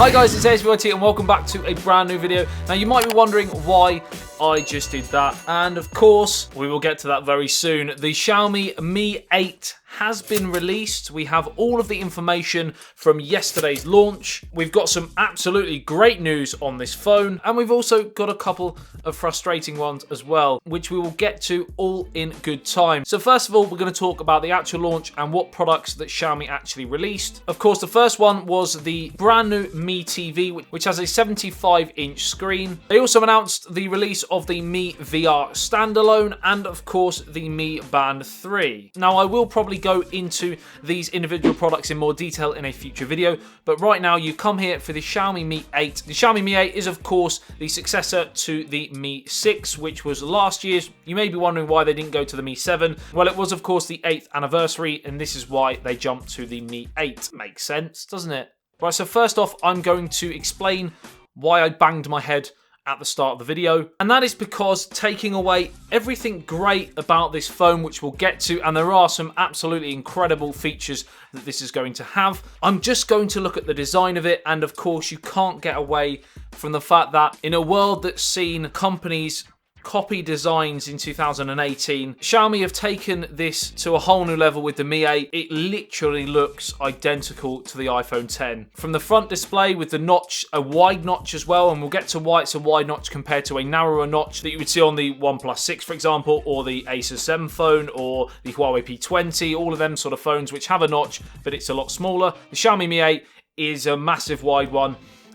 Hi guys, it's ASBYT and welcome back to a brand new video. Now you might be wondering why I just did that, and of course we will get to that very soon. The Xiaomi Mi 8 has been released. We have all of the information from yesterday's launch. We've got some absolutely great news on this phone, and we've also got a couple of frustrating ones as well, which we will get to all in good time. So first of all, we're going to talk about the actual launch and what products that Xiaomi actually released. Of course, the first one was the brand new Mi TV, which has a 75-inch screen. They also announced the release of the Mi VR standalone and of course the Mi Band 3. Now I will probably go into these individual products in more detail in a future video, but right now you come here for the Xiaomi Mi 8. The Xiaomi Mi 8 is of course the successor to the Mi 6, which was last year's. You may be wondering why they didn't go to the Mi 7. Well, it was of course the 8th anniversary, and this is why they jumped to the Mi 8. Makes sense, doesn't it? Right, so first off, I'm going to explain why I banged my head at the start of the video, and that is because taking away everything great about this phone, which we'll get to, and there are some absolutely incredible features that this is going to have, I'm just going to look at the design of it. And of course you can't get away from the fact that in a world that's seen companies copy designs in 2018, Xiaomi have taken this to a whole new level with the Mi 8. It literally looks identical to the iPhone X. From the front display with the notch, a wide notch as well, and we'll get to why it's a wide notch compared to a narrower notch that you would see on the OnePlus 6, for example, or the Asus 7 phone, or the Huawei P20, all of them sort of phones which have a notch, but it's a lot smaller. The Xiaomi Mi 8 is a massive wide one.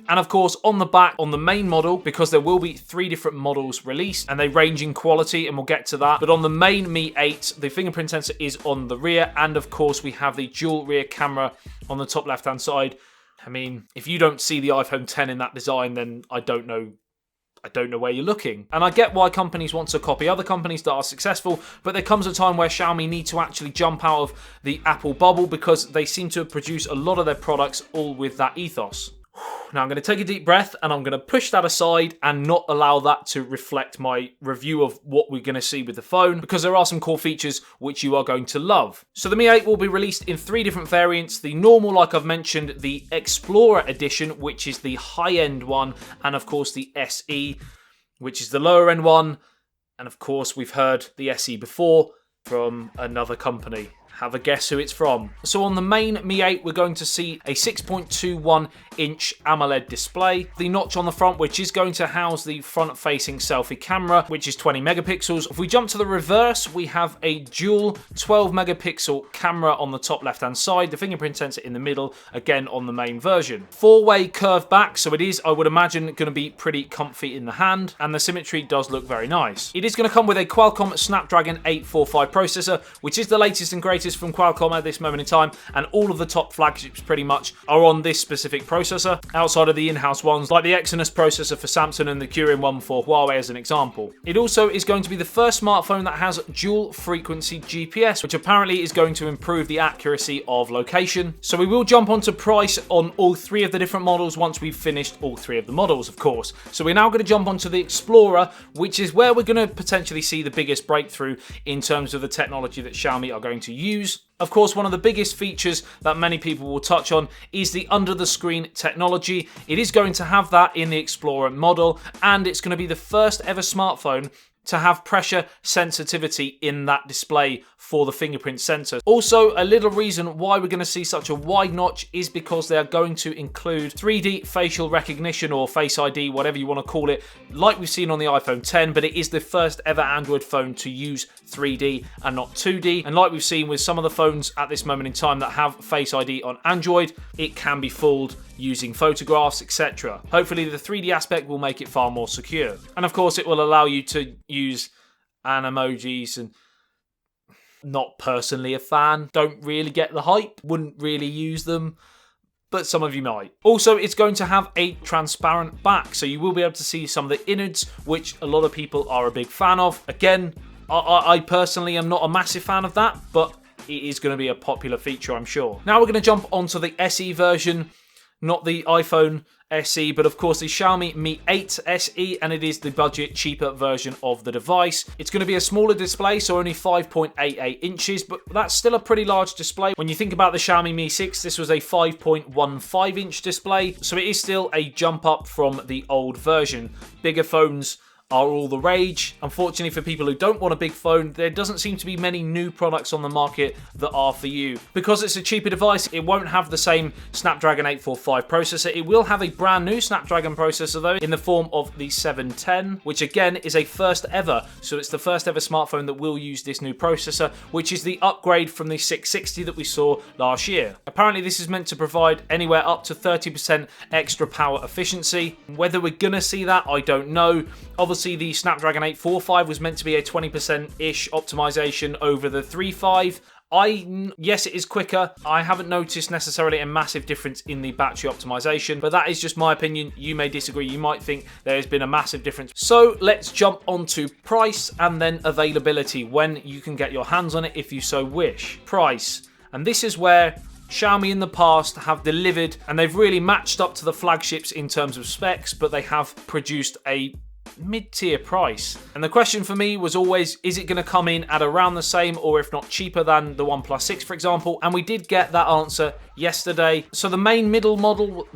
And of course, on the back, on the main model, because there will be 3 different models released, and they range in quality, and we'll get to that. But on the main Mi 8, the fingerprint sensor is on the rear, and of course, we have the dual rear camera on the top left-hand side. I mean, if you don't see the iPhone X in that design, then I don't know where you're looking. And I get why companies want to copy other companies that are successful, but there comes a time where Xiaomi need to actually jump out of the Apple bubble, because they seem to produce a lot of their products all with that ethos. Now I'm going to take a deep breath and I'm going to push that aside and not allow that to reflect my review of what we're going to see with the phone, because there are some core features which you are going to love. So the Mi 8 will be released in 3 different variants. The normal, like I've mentioned, the Explorer edition, which is the high-end one, and of course the SE, which is the lower-end one. And of course we've heard the SE before from another company. Have a guess who it's from. So on the main Mi 8, we're going to see a 6.21-inch AMOLED display. The notch on the front, which is going to house the front-facing selfie camera, which is 20 megapixels. If we jump to the reverse, we have a dual 12-megapixel camera on the top left-hand side, the fingerprint sensor in the middle, again on the main version. 4-way curved back, so it is, I would imagine, going to be pretty comfy in the hand, and the symmetry does look very nice. It is going to come with a Qualcomm Snapdragon 845 processor, which is the latest and greatest from Qualcomm at this moment in time, and all of the top flagships pretty much are on this specific processor, outside of the in-house ones like the Exynos processor for Samsung and the Kirin 1 for Huawei as an example. It also is going to be the first smartphone that has dual frequency GPS, which apparently is going to improve the accuracy of location. So we will jump onto price on all 3 of the different models once we've finished all 3 of the models, of course. So we're now going to jump onto the Explorer, which is where we're going to potentially see the biggest breakthrough in terms of the technology that Xiaomi are going to use. Of course, one of the biggest features that many people will touch on is the under-the-screen technology. It is going to have that in the Explorer model, and it's going to be the first ever smartphone to have pressure sensitivity in that display for the fingerprint sensor. Also, a little reason why we're going to see such a wide notch is because they are going to include 3D facial recognition, or Face ID, whatever you want to call it, like we've seen on the iPhone X, but it is the first ever Android phone to use 3D and not 2D. And like we've seen with some of the phones at this moment in time that have Face ID on Android, it can be fooled using photographs, etc. Hopefully the 3D aspect will make it far more secure. And of course it will allow you to use emojis, and not personally a fan, don't really get the hype, wouldn't really use them, but some of you might. Also, it's going to have a transparent back, so you will be able to see some of the innards, which a lot of people are a big fan of. Again, I personally am not a massive fan of that, but it is going to be a popular feature, I'm sure. Now we're going to jump onto the SE version. not the iPhone SE, but of course the Xiaomi Mi 8 SE, and it is the budget, cheaper version of the device. It's going to be a smaller display, so only 5.88 inches, but that's still a pretty large display. When you think about the Xiaomi Mi 6, this was a 5.15 inch display, so it is still a jump up from the old version. Bigger phones are all the rage. Unfortunately, for people who don't want a big phone, there doesn't seem to be many new products on the market that are for you. Because it's a cheaper device, it won't have the same Snapdragon 845 processor. It will have a brand new Snapdragon processor though, in the form of the 710, which again is a first ever. So it's the first ever smartphone that will use this new processor, which is the upgrade from the 660 that we saw last year. Apparently this is meant to provide anywhere up to 30% extra power efficiency. Whether we're gonna see that, I don't know. Obviously, the Snapdragon 845 was meant to be a 20%-ish optimization over the 3.5. Yes, it is quicker. I haven't noticed necessarily a massive difference in the battery optimization, but that is just my opinion. You may disagree. You might think there's been a massive difference. So let's jump onto price and then availability, when you can get your hands on it if you so wish. Price. And this is where Xiaomi in the past have delivered, and they've really matched up to the flagships in terms of specs, but they have produced a mid-tier price. And the question for me was always, is it going to come in at around the same, or if not cheaper than the OnePlus 6, for example? And we did get that answer yesterday. So the main middle model,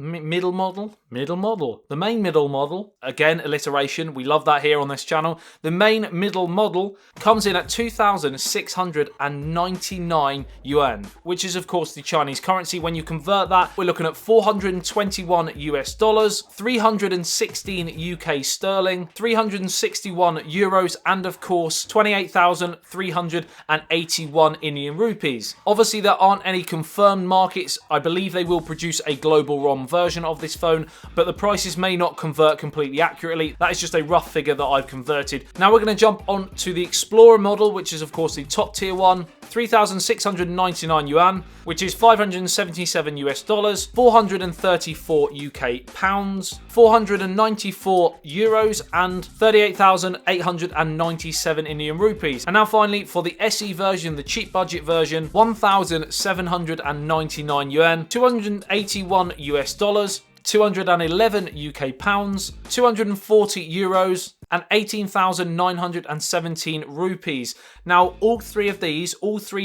again, alliteration, we love that here on this channel. The main middle model comes in at 2,699 yuan, which is of course the Chinese currency. When you convert that, we're looking at 421 US dollars, 316 UK sterling, 361 euros, and of course 28,381 Indian rupees. Obviously there aren't any confirmed markets. I believe they will produce a global ROM version of this phone, but the prices may not convert completely accurately. That is just a rough figure that I've converted. Now we're going to jump on to the Explorer model, which is of course the top tier one. 3,699 yuan, which is 577 US dollars, 434 UK pounds, 494 euros, and 38,897 Indian rupees. And now finally for the SE version, the cheap budget version, 1,799 yuan, 281 US dollars, 211 UK pounds, 240 euros, and 18,917 rupees. Now, all three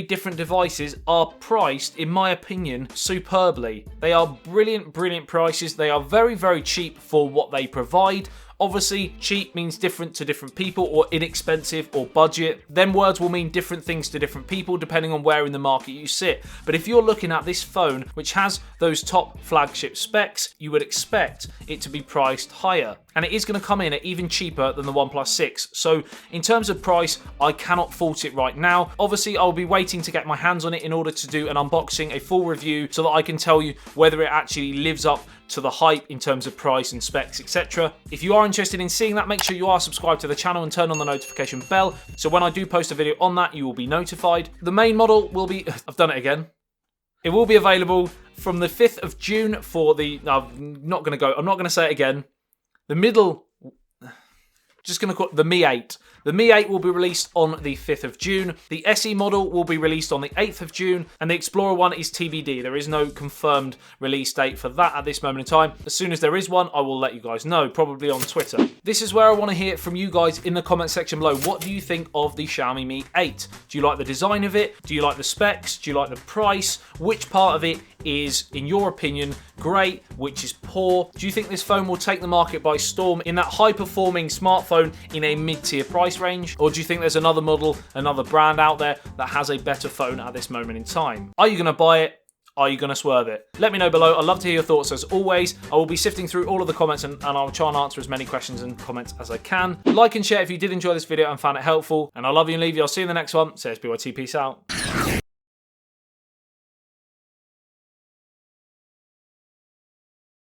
different devices are priced, in my opinion, superbly. They are brilliant, brilliant prices. They are very, very cheap for what they provide. Obviously, cheap means different to different people, or inexpensive or budget. Them words will mean different things to different people depending on where in the market you sit. But if you're looking at this phone, which has those top flagship specs, you would expect it to be priced higher. And it is going to come in at even cheaper than the OnePlus 6. So in terms of price, I cannot fault it right now. Obviously, I'll be waiting to get my hands on it in order to do an unboxing, a full review, so that I can tell you whether it actually lives up to the hype in terms of price and specs, etc. If you are interested in seeing that, make sure you are subscribed to the channel and turn on the notification bell, so when I do post a video on that, you will be notified. The main model will be, I've done it again. It will be available from the 5th of June for the, I'm not going to say it again. The middle, just going to call it the Mi 8. The Mi 8 will be released on the 5th of June. The SE model will be released on the 8th of June. And the Explorer one is TBD. There is no confirmed release date for that at this moment in time. As soon as there is one, I will let you guys know, probably on Twitter. This is where I want to hear from you guys in the comment section below. What do you think of the Xiaomi Mi 8? Do you like the design of it? Do you like the specs? Do you like the price? Which part of it is, in your opinion, great? Which is poor? Do you think this phone will take the market by storm in that high-performing smartphone in a mid-tier price range? Or do you think there's another model, another brand out there that has a better phone at this moment in time? Are you going to buy it? Are you going to swerve it? Let me know below. I'd love to hear your thoughts as always. I will be sifting through all of the comments and I'll try and answer as many questions and comments as I can. Like and share if you did enjoy this video and found it helpful. And I love you and leave you. I'll see you in the next one. So ASBYT, peace out.